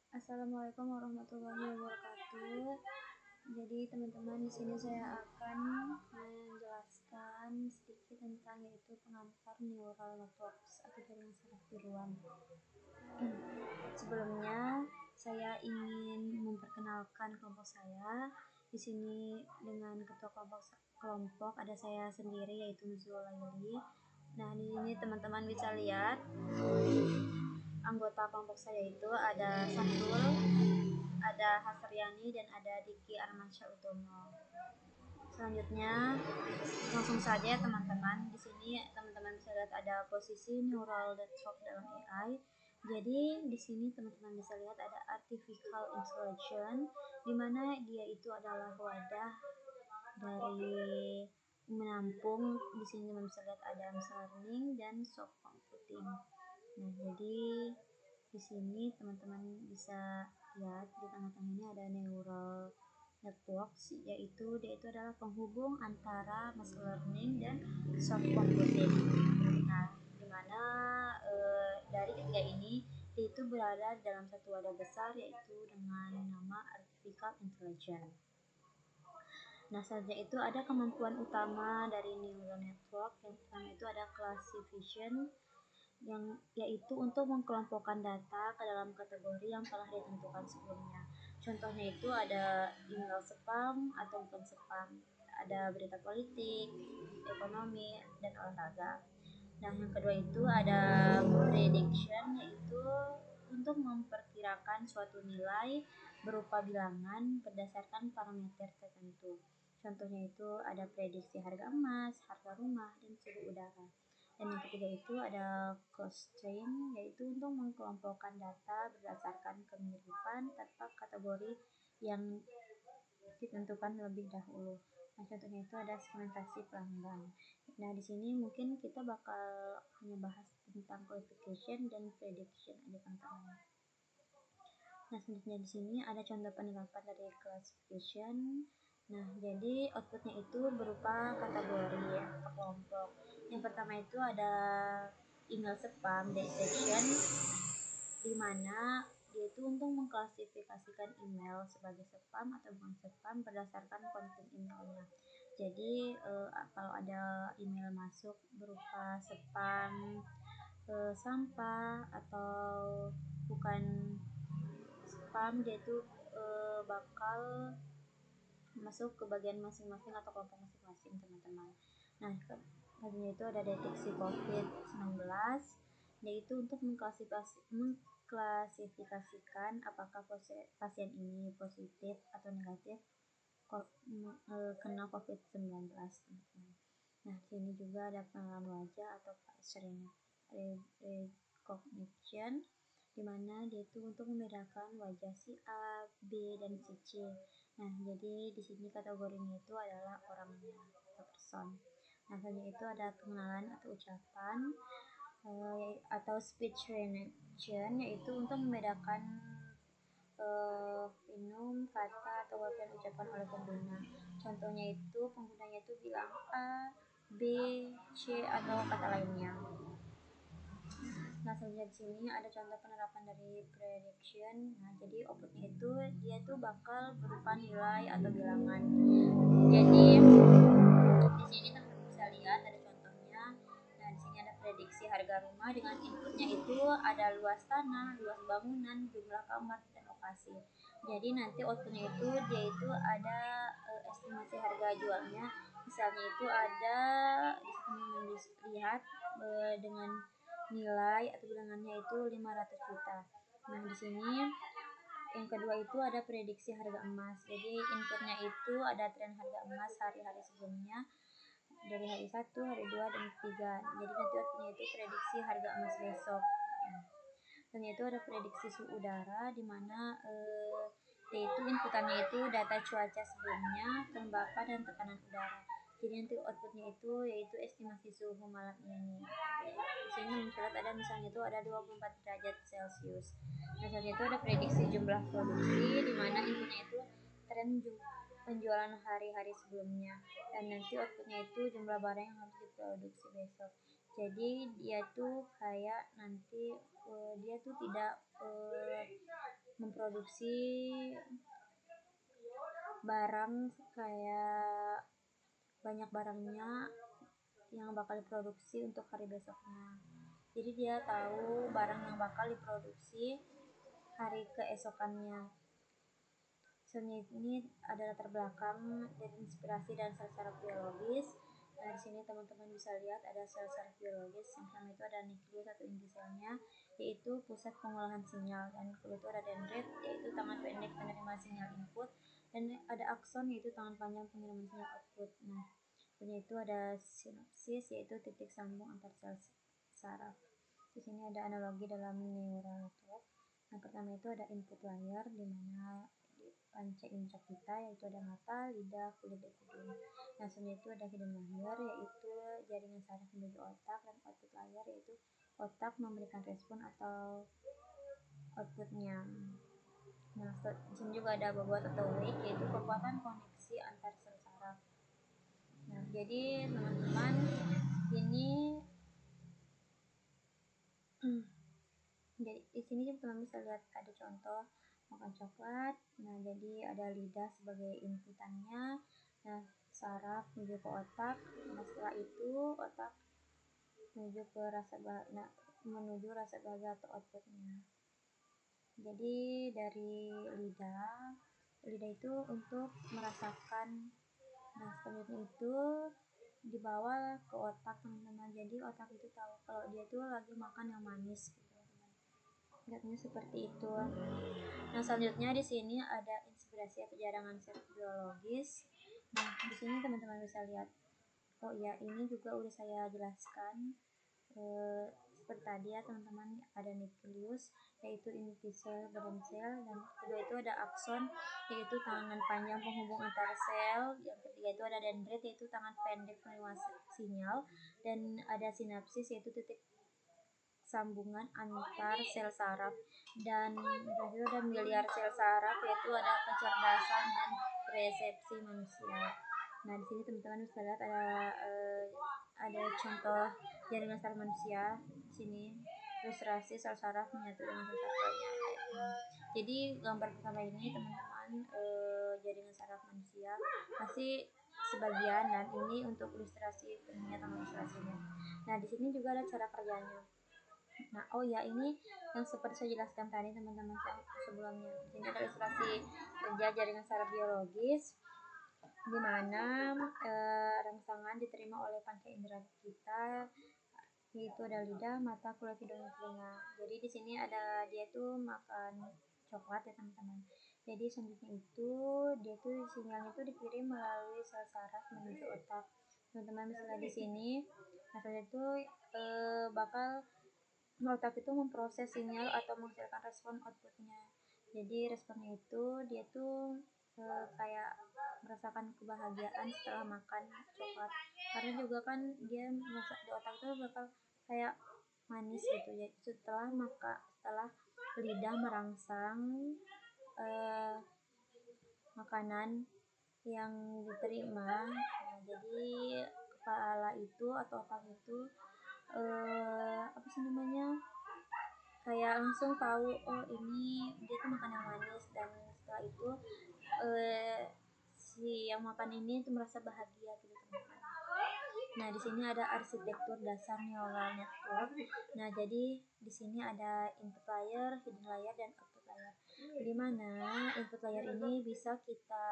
Assalamualaikum warahmatullahi wabarakatuh. Jadi teman-teman, di sini saya akan menjelaskan sedikit tentang yaitu pengantar neural networks atau jaringan saraf tiruan. Sebelumnya saya ingin memperkenalkan kelompok saya. Di sini dengan ketua kelompok ada saya sendiri yaitu Nuzul Layli. Nah, di sini teman-teman bisa lihat anggota kelompok saya itu ada Sahrul, ada Hasriani, dan ada Diki Armansyah Utomo. Selanjutnya langsung saja teman-teman. Di sini teman-teman bisa lihat ada posisi neural network dalam AI. Jadi di sini teman-teman bisa lihat ada artificial intelligence, di mana dia itu adalah wadah dari menampung. Di sini teman bisa lihat ada machine learning dan soft computing. Nah, jadi di sini teman-teman bisa lihat di tengah-tengah ini ada neural networks, yaitu dia itu adalah penghubung antara machine learning dan soft computing. Nah, dimana dari ketiga ini dia itu berada dalam satu wadah besar yaitu dengan nama artificial intelligence. Nah, selanjutnya itu ada kemampuan utama dari neural network. Yang pertama itu ada classification, yang yaitu untuk mengkelompokkan data ke dalam kategori yang telah ditentukan sebelumnya. Contohnya itu ada email spam atau bukan spam, ada berita politik, ekonomi, dan olahraga. Nah, yang kedua itu ada prediction, yaitu untuk memperkirakan suatu nilai berupa bilangan berdasarkan parameter tertentu. Contohnya itu ada prediksi harga emas, harga rumah, dan suhu udara. Dan yang ketiga itu ada clustering, yaitu untuk mengkelompokkan data berdasarkan kemiripan tanpa kategori yang ditentukan lebih dahulu. Nah, contohnya itu ada segmentasi pelanggan. Nah, di sini mungkin kita bakal hanya bahas tentang classification dan prediction aja teman-teman. Nah, selanjutnya di sini ada contoh penerapan dari classification. Nah, jadi outputnya itu berupa kategori atau kelompok. Yang pertama itu ada email spam detection, di mana dia itu untuk mengklasifikasikan email sebagai spam atau bukan spam berdasarkan konten emailnya. Jadi kalau ada email masuk berupa spam, sampah, atau bukan spam, dia itu bakal masuk ke bagian masing-masing atau kelompok masing-masing teman-teman. Nah, selanjutnya itu ada deteksi COVID-19, yaitu untuk mengklasifikasikan apakah pasien ini positif atau negatif kena COVID-19 teman-teman. Nah, sini juga ada pengenalan wajah atau facial recognition, di mana dia itu untuk membedakan wajah si A, B, dan si C. Nah, jadi di sini kategorinya itu adalah orangnya atau person. Nah, selanjutnya itu ada pengenalan atau ucapan atau speech recognition, yaitu untuk membedakan finum, kata, atau bagian ucapan oleh pengguna. Contohnya itu penggunanya itu bilang A, B, C, atau kata lainnya. Nah, selanjutnya di sini ada contoh penerapan dari prediction. Nah, jadi outputnya itu dia tuh bakal berupa nilai atau bilangan. Jadi di sini teman-teman bisa lihat ada contohnya. Nah, di sini ada prediksi harga rumah dengan inputnya itu ada luas tanah, luas bangunan, jumlah kamar, dan lokasi. Jadi nanti outputnya itu dia itu ada estimasi harga jualnya. Misalnya itu ada di situ teman-teman lihat dengan nilai atau bilangannya itu 500 juta. Nah, di sini yang kedua itu ada prediksi harga emas. Jadi inputnya itu ada tren harga emas hari-hari sebelumnya, dari hari 1, hari 2, dan 3. Jadi nanti outputnya itu prediksi harga emas besok. Dan itu ada prediksi suhu udara, di mana yaitu inputannya itu data cuaca sebelumnya, kelembapan, dan tekanan udara. Jadi nanti outputnya itu yaitu estimasi suhu malam ini. Di sini mencatat ada misalnya itu ada 24 derajat Celcius. Nah, selanjutnya itu ada prediksi jumlah produksi, di mana inputnya itu tren penjualan hari-hari sebelumnya, dan nanti outputnya itu jumlah barang yang harus diproduksi besok. Jadi dia tuh kayak nanti dia tuh tidak memproduksi barang kayak banyak barangnya yang bakal diproduksi untuk hari besoknya. Jadi dia tahu barang yang bakal diproduksi hari keesokannya. Seni ini adalah latar belakang dan inspirasi dan sel-sel biologis. Nah, di sini teman-teman bisa lihat ada sel-sel biologis. Yang pertama itu ada nukleus atau inti selnya, yaitu pusat pengolahan sinyal, dan kedua itu ada dendrit, yaitu tangan pendek penerima sinyal input, dan ada akson, yaitu tangan panjang pengiriman sinyal output. Nah, kemudian itu ada sinapsis, yaitu titik sambung antar sel saraf. Di sini ada analogi dalam neural network. Yang pertama itu ada input layer, di mana panca indera kita, yaitu ada mata, lidah, kulit, dan hidung. Nah, selanjutnya itu ada hidden layer, yaitu jaringan saraf menuju otak, dan output layer, yaitu otak memberikan respon atau outputnya. Nah, di sini juga ada bobot atau weight, yaitu kekuatan koneksi antar sel saraf. Nah, jadi teman-teman ini jadi di sini teman-teman bisa lihat ada contoh makan coklat. Nah, jadi ada lidah sebagai inputannya. Nah, saraf menuju ke otak. Nah, setelah itu otak menuju ke menuju rasa bahagia atau outputnya. Jadi dari lidah itu untuk merasakan. Nah, selanjutnya itu dibawa ke otak, teman-teman. Jadi otak itu tahu kalau dia tuh lagi makan yang manis gitu. Lihatnya seperti itu. Nah, selanjutnya di sini ada inspirasi atau jaringan sel biologis. Nah, di sini teman-teman bisa lihat. Oh iya, ini juga udah saya jelaskan. Seperti tadi ya teman-teman, ada nukleus, yaitu inti sel badan sel, dan kedua itu ada akson, yaitu tangan panjang penghubung antar sel. Yang ketiga itu ada dendrit, yaitu tangan pendek penerima sinyal, dan ada sinapsis, yaitu titik sambungan antar sel saraf, dan itu ada miliar sel saraf, yaitu ada kecerdasan dan persepsi manusia. Nah, di sini teman-teman bisa lihat ada contoh jaringan saraf manusia. Di sini ilustrasi sel saraf menyatu dengan sel saraf lainnya. Jadi gambar pertama ini teman-teman jaringan saraf manusia masih sebagian, dan ini untuk ilustrasi ilmiah atau ilustrasinya. Nah, di sini juga ada cara kerjanya. Nah, oh ya, ini yang seperti saya jelaskan tadi teman-teman sebelumnya. Di sini ada ilustrasi kerja jaringan saraf biologis, di mana rangsangan diterima oleh panca indera kita, yaitu ada lidah, mata, kulit, hidung, dan telinga. Jadi di sini ada dia tuh makan coklat ya teman-teman. Jadi selanjutnya itu dia tuh sinyalnya tuh dikirim melalui sel saraf menuju otak. Teman-teman bisa lihat di sini. Nah, selanjutnya itu bakal otak itu memproses sinyal atau menghasilkan respon outputnya. Jadi responnya itu dia tuh kayak merasakan kebahagiaan setelah makan coklat, karena juga kan dia merasa di otak itu bakal kayak manis gitu ya, setelah lidah merangsang makanan yang diterima. Nah, jadi kepala itu atau otak itu apa sih namanya, kayak langsung tahu oh ini dia tuh makan yang manis, dan setelah itu si yang makan ini tuh merasa bahagia gitu teman-teman. Nah, di sini ada arsitektur dasar neural network. Nah, jadi di sini ada input layer, hidden layer, dan output layer. Di mana input layer ini bisa kita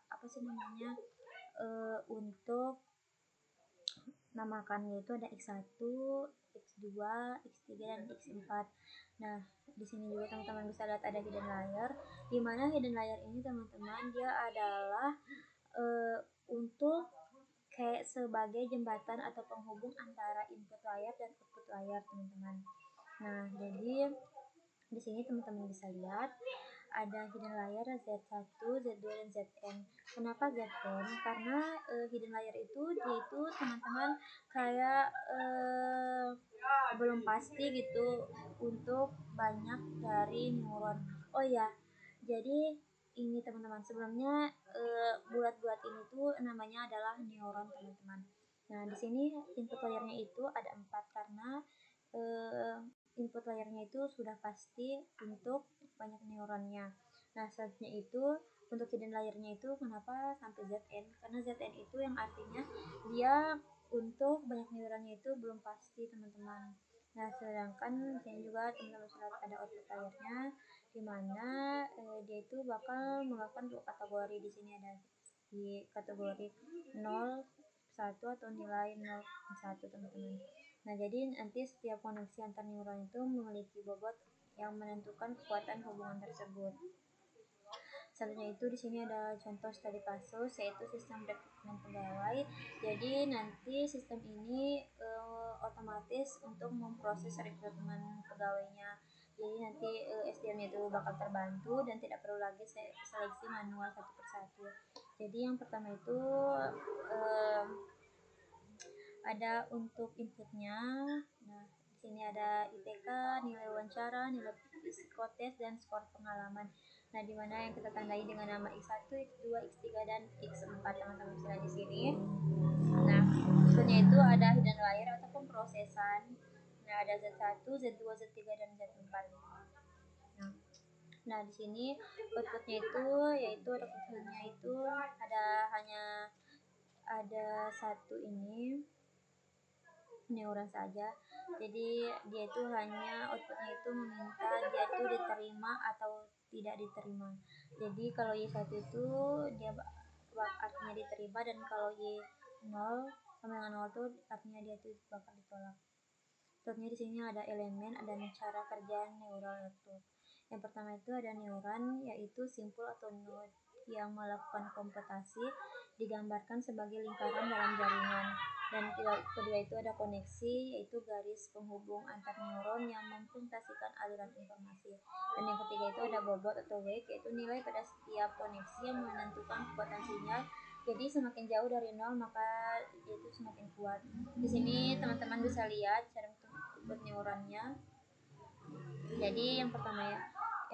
apa sih namanya untuk namakannya itu ada X1, X2, X3, dan X4. Nah, di sini juga teman-teman bisa lihat ada hidden layer, di mana hidden layer ini teman-teman dia adalah untuk kayak sebagai jembatan atau penghubung antara input layer dan output layer, teman-teman. Nah, jadi di sini teman-teman bisa lihat ada hidden layer Z1, Z2, dan Zn. Kenapa Zn? Karena hidden layer itu dia itu teman-teman kayak belum pasti gitu untuk banyak dari neuron. Oh ya, jadi ini teman-teman sebelumnya bulat-bulat ini tuh namanya adalah neuron, teman-teman. Nah, di sini input layernya itu ada 4 karena input layernya itu sudah pasti untuk banyak neuronnya. Nah, selanjutnya itu untuk hidden layernya itu kenapa sampai ZN? Karena ZN itu yang artinya dia untuk banyak neuronnya itu belum pasti, teman-teman. Nah, sedangkan di sini juga teman-teman sudah ada output layernya, di mana dia itu bakal melakukan 2 kategori. Di sini ada di kategori 0, 1 atau nilai 0, 1, teman-teman. Nah, jadi nanti setiap koneksi antar neuron itu memiliki bobot yang menentukan kekuatan hubungan tersebut. Selanjutnya itu di sini ada contoh studi kasus, yaitu sistem rekrutmen pegawai. Jadi nanti sistem ini otomatis untuk memproses rekrutmen pegawainya. Jadi nanti SDM itu bakal terbantu dan tidak perlu lagi seleksi manual satu persatu. Jadi yang pertama itu ada untuk inputnya. Nah, di sini ada IPK, nilai wawancara, nilai psikotes, dan skor pengalaman. Nah, di mana yang kita tandai dengan nama X1, X2, X3, dan X4, teman-teman bisa di sini. Nah, maksudnya itu ada hidden layer atau pemrosesan. Nah, ada Z1, Z2, Z3, dan Z4. Nah, di sini outputnya itu yaitu outputnya itu ada satu ini neuron saja. Jadi dia itu hanya outputnya itu meminta dia itu diterima atau tidak diterima. Jadi kalau Y1 itu dia artinya diterima, dan kalau Y0 sama dengan 0 itu artinya dia itu bakal ditolak. Contohnya di sini ada elemen dan cara kerja neural network. Yang pertama itu ada neuron, yaitu simpul atau node yang melakukan komputasi, digambarkan sebagai lingkaran dalam jaringan. Dan kedua itu ada koneksi, yaitu garis penghubung antar neuron yang memfungsikan aliran informasi. Dan yang ketiga itu ada bobot atau weight, yaitu nilai pada setiap koneksi yang menentukan kekuatan sinyal. Jadi semakin jauh dari nol maka itu semakin kuat. Di sini teman-teman bisa lihat cara untuk neuronnya. Jadi yang pertama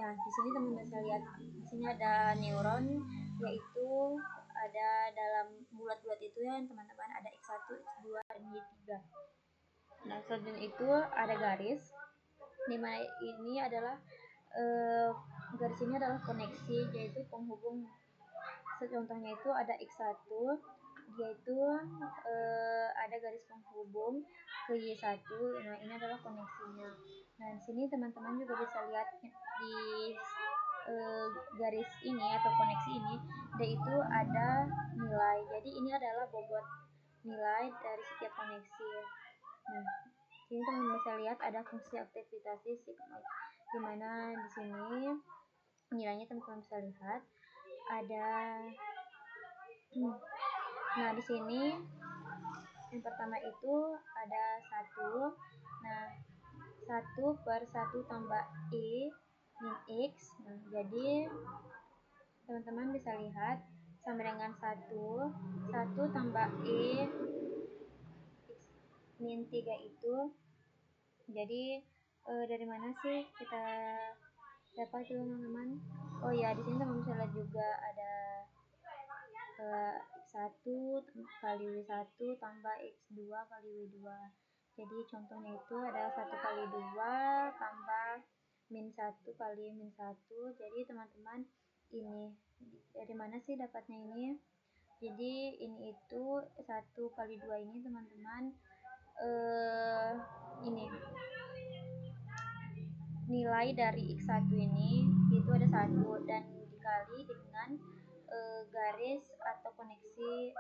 ya di sini teman-teman bisa lihat, di sini ada neuron, yaitu ada dalam bulat-bulat itu ya teman-teman, ada X1, X2, dan Y3. Nah, selanjutnya itu ada garis, dimana ini adalah garis ini adalah koneksi, yaitu penghubung. Contohnya itu ada X1, dia itu ada garis penghubung ke Y1. Nah, ini adalah koneksinya. Nah, di sini teman-teman juga bisa lihat di garis ini atau koneksi ini, dia itu ada nilai. Jadi ini adalah bobot nilai dari setiap koneksi. Nah, sini teman-teman bisa lihat ada fungsi aktivitas sigmoid, di mana di sini nilainya teman-teman bisa lihat ada. Nah, di sini yang pertama itu ada 1. Nah, 1/1 tambah E min X. Nah, jadi teman-teman bisa lihat sama dengan 1 tambah E X min 3 itu. Jadi dari mana sih kita dapat itu, teman-teman? Oh ya, di sini teman-teman bisa lihat juga ada X1 kali W1 tambah X2 kali W2. Jadi contohnya itu ada 1 kali 2 tambah min 1 kali min 1. Jadi teman-teman, ini dari mana sih dapatnya ini? Jadi ini itu 1 kali 2 ini teman-teman, ini nilai dari X1 ini itu ada 1, dan dikali dengan garis atau koneksi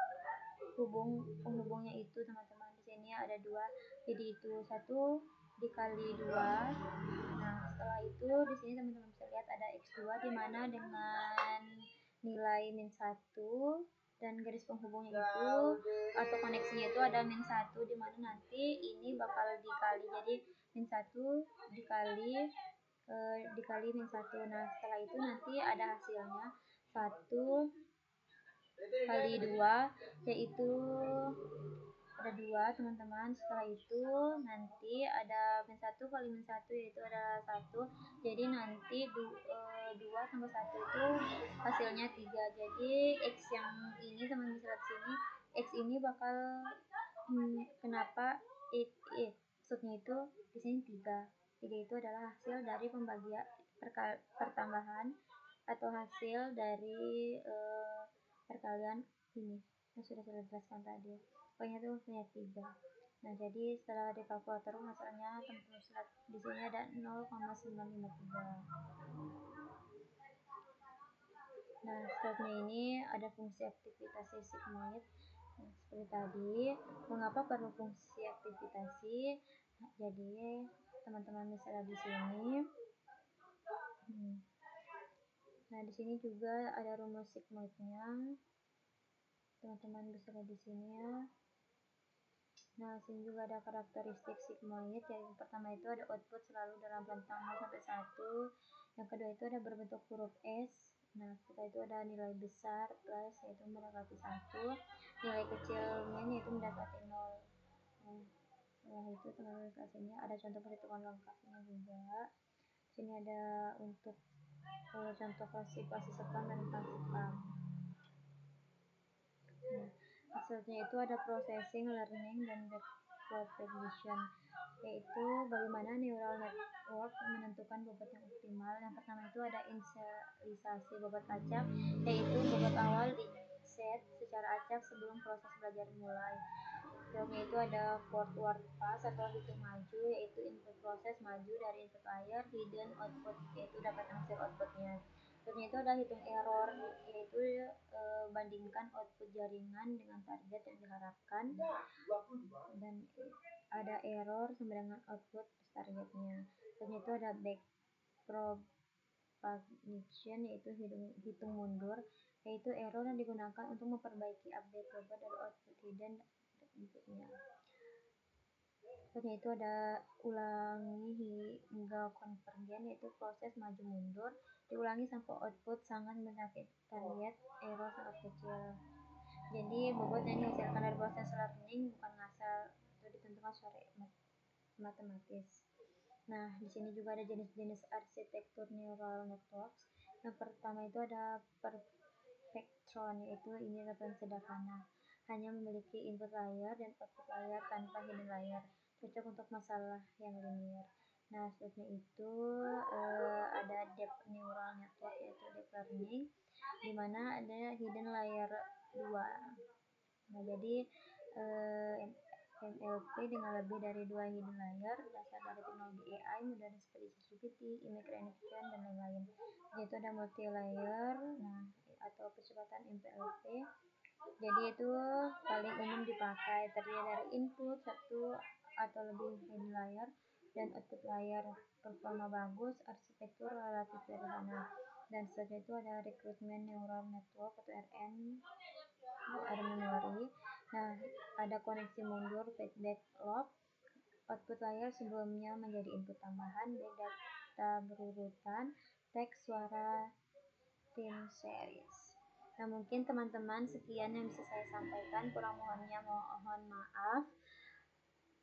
penghubungnya itu, teman-teman. Di sini ada 2, jadi itu 1 dikali 2. Nah, setelah itu di sini teman-teman bisa lihat ada X2, di mana dengan nilai min 1 dan garis penghubungnya itu atau koneksinya itu ada min 1, di mana nanti ini bakal dikali, jadi min 1 dikali min 1. Nah, setelah itu nanti ada hasilnya 1 kali 2, yaitu ada 2, teman-teman. Setelah itu nanti ada min 1 kali min 1, yaitu ada 1. Jadi nanti 2 tambah 1 itu hasilnya 3. Jadi X yang ini teman-teman bisa lihat sini, X ini bakal Kenapa maksudnya itu di sini 3 itu adalah hasil dari pembagian pertambahan atau hasil dari perkalian ini yang sudah saya jelaskan tadi. Pokoknya itu punya 3. Nah, jadi setelah di kalkulator hasilnya teman-teman lihat di sini ada 0,953. Nah, selanjutnya ini ada fungsi aktivitas sigmoid. Nah, seperti tadi, mengapa perlu fungsi aktivitas? Jadi teman-teman bisa lihat di sini. Nah, di sini juga ada rumus sigmoidnya. Teman-teman bisa lihat di sini ya. Nah, sini juga ada karakteristik sigmoid. Yang pertama itu ada output selalu dalam rentang 0 sampai 1. Yang kedua itu ada berbentuk huruf S. Nah, setelah itu ada nilai besar plus yaitu mendekati 1. Nilai kecilnya yaitu mendekati 0. Nah, setelah itu teman-teman kelas ini ada contoh perhitungan lengkapnya juga. Sini ada untuk contoh klasifikasi spam dan spam. Nah, selanjutnya itu ada processing, learning, dan propagation, yaitu bagaimana neural network menentukan bobot yang optimal. Yang pertama itu ada inisialisasi bobot acak, yaitu bobot awal di set secara acak sebelum proses belajar mulai. Selanjutnya itu ada forward pass atau hitung maju, yaitu input proses maju dari input layer, hidden output, yaitu dapat hasil outputnya. Selanjutnya itu ada hitung error, yaitu bandingkan output jaringan dengan target yang diharapkan, dan ada error sama dengan output targetnya. Selanjutnya itu ada back propagation, yaitu hitung mundur, yaitu error yang digunakan untuk memperbaiki update bobot dari output hidden inputnya. Selanjutnya itu ada ulangi hingga konvergen, yaitu proses maju mundur diulangi sampai output sangat mendekati target, error sangat kecil. Jadi bobot yang dihasilkan dari proses learning bukan ngasal, itu ditentukan secara matematis. Nah, di sini juga ada jenis-jenis arsitektur neural networks. Yang pertama itu ada perfectron, yaitu ini referensi sederhana, hanya memiliki input layer dan output layer tanpa hidden layer, cocok untuk masalah yang linear. Nah, selanjutnya itu ada deep neural network, yaitu deep learning, di mana ada hidden layer 2. Nah, jadi MLP dengan lebih dari 2 hidden layer dasar dari teknologi AI modern seperti ChatGPT, image recognition, dan lain-lain. Yaitu ada multi layer, nah, atau percepatan MLP. Jadi itu paling umum dipakai, terdiri dari input 1 atau lebih hidden layer dan output layer. Performa bagus, arsitektur relatif sederhana. Dan selanjutnya itu ada recruitment neural network atau RN, ada memori. Nah, ada koneksi mundur, feedback loop, output layer sebelumnya menjadi input tambahan, data berurutan, teks, suara, time series. Nah, mungkin teman-teman sekian yang bisa saya sampaikan, kurang mohon maaf.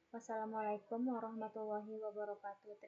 Wassalamualaikum warahmatullahi wabarakatuh.